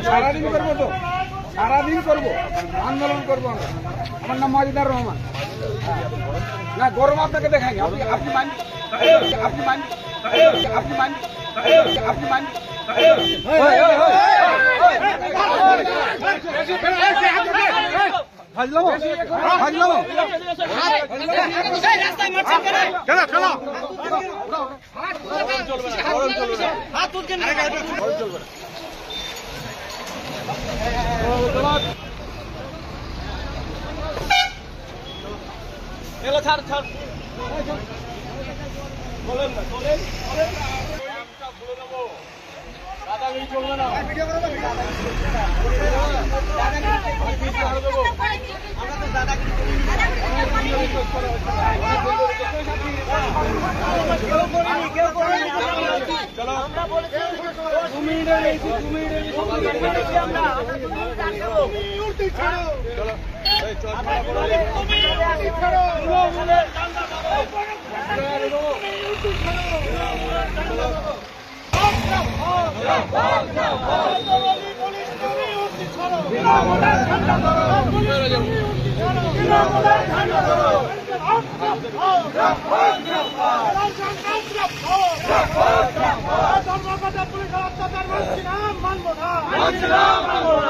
সারাদিন করবো তো, সারাদিন করবো, আন্দোলন করবো আমরা। আমার নাম মজিদার রহমান। না গরম আপনাকে দেখাইনি, আপনি আপনি মানি আপনি মানি আপনি মানি আপনি মানি ছাড় ছাড় বলেন না বলেন ভুলে দেবো দাদাগিরি চলবে না মানব না।